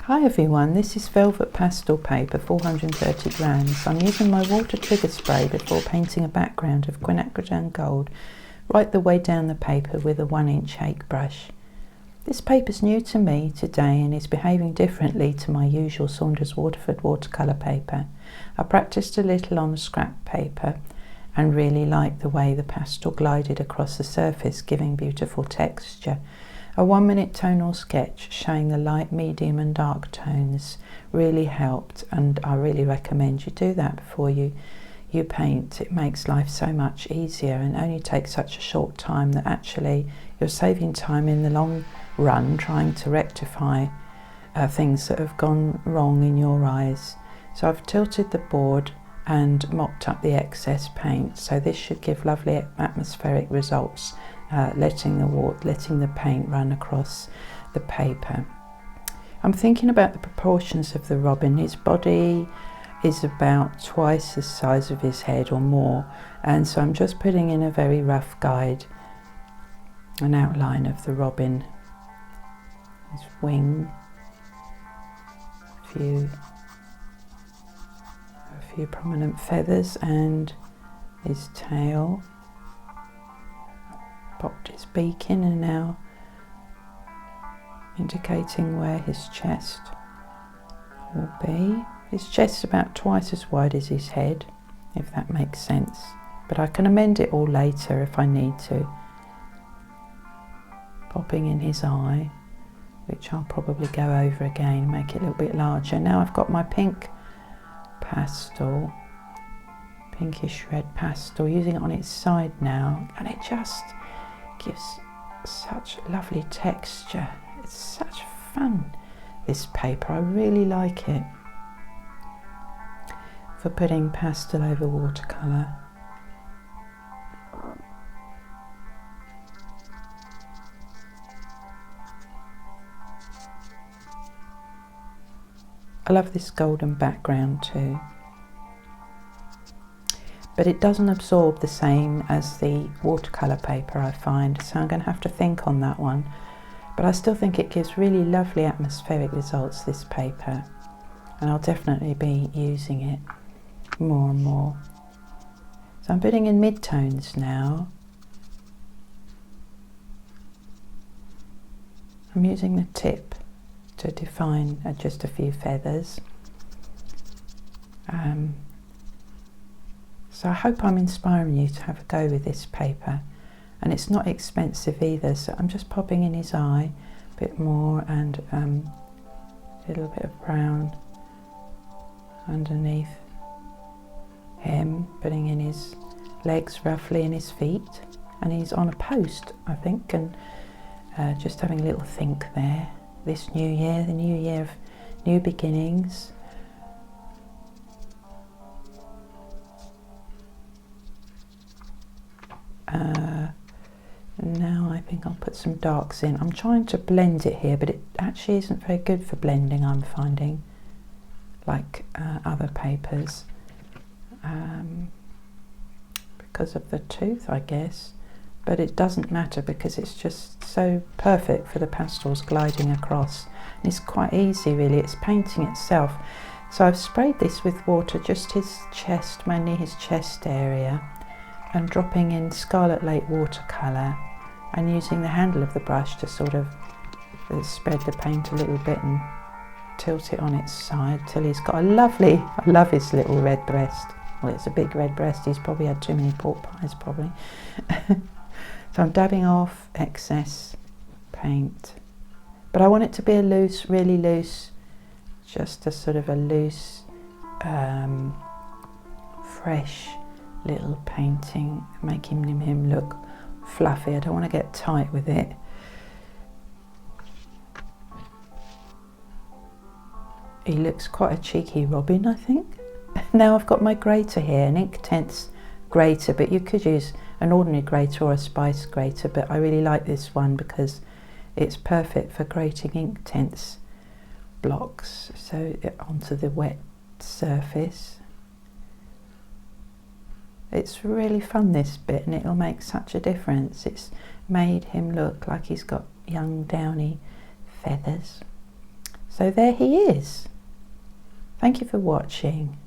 Hi everyone, this is velvet pastel paper, 430 grams. I'm using my water trigger spray before painting a background of Quinacridone gold right the way down the paper with a 1-inch hake brush. This paper's new to me today and is behaving differently to my usual Saunders Waterford watercolour paper. I practiced a little on scrap paper and really liked the way the pastel glided across the surface, giving beautiful texture. A 1-minute tonal sketch showing the light, medium and dark tones really helped, and I really recommend you do that before you paint. It makes life so much easier and only takes such a short time that actually you're saving time in the long run trying to rectify things that have gone wrong in your eyes. So I've tilted the board and mopped up the excess paint, so this should give lovely atmospheric results, letting the paint run across the paper. I'm thinking about the proportions of the robin. His body is about twice the size of his head or more, and so I'm just putting in a very rough guide, an outline of the robin, his wing, a few prominent feathers, and his tail. Popped his beak in and now indicating where his chest will be. His chest's about twice as wide as his head, if that makes sense, but I can amend it all later if I need to. Popping in his eye, which I'll probably go over again, make it a little bit larger. Now I've got my pink pastel, pinkish red pastel, using it on its side now, and it just gives such lovely texture. It's such fun, this paper. I really like it for putting pastel over watercolour. I love this golden background too, but it doesn't absorb the same as the watercolour paper, I find, so I'm going to have to think on that one. But I still think it gives really lovely atmospheric results, this paper, and I'll definitely be using it more and more. So I'm putting in mid-tones now. I'm using the tip to define just a few feathers. So I hope I'm inspiring you to have a go with this paper, and it's not expensive either, so I'm just popping in his eye a bit more, and a little bit of brown underneath him, putting in his legs roughly and his feet, and he's on a post, I think, and just having a little think there. This new year, the new year of new beginnings. Now I think I'll put some darks in. I'm trying to blend it here, but it actually isn't very good for blending, I'm finding, like other papers, because of the tooth, I guess. But it doesn't matter because it's just so perfect for the pastels gliding across. And it's quite easy really, it's painting itself. So I've sprayed this with water, just his chest, mainly his chest area, and dropping in Scarlet Lake watercolour and using the handle of the brush to sort of spread the paint a little bit and tilt it on its side till he's got a lovely, I love his little red breast. Well, it's a big red breast, he's probably had too many pork pies probably. So I'm dabbing off excess paint, but I want it to be a loose, really loose, just a sort of a loose, fresh little painting, making him look fluffy. I don't want to get tight with it. He looks quite a cheeky robin, I think. Now I've got my grater here, an Inktense grater, but you could use an ordinary grater or a spice grater, but I really like this one because it's perfect for grating Inktense blocks so onto the wet surface. It's really fun, this bit, and it'll make such a difference. It's made him look like he's got young downy feathers. So there he is. Thank you for watching.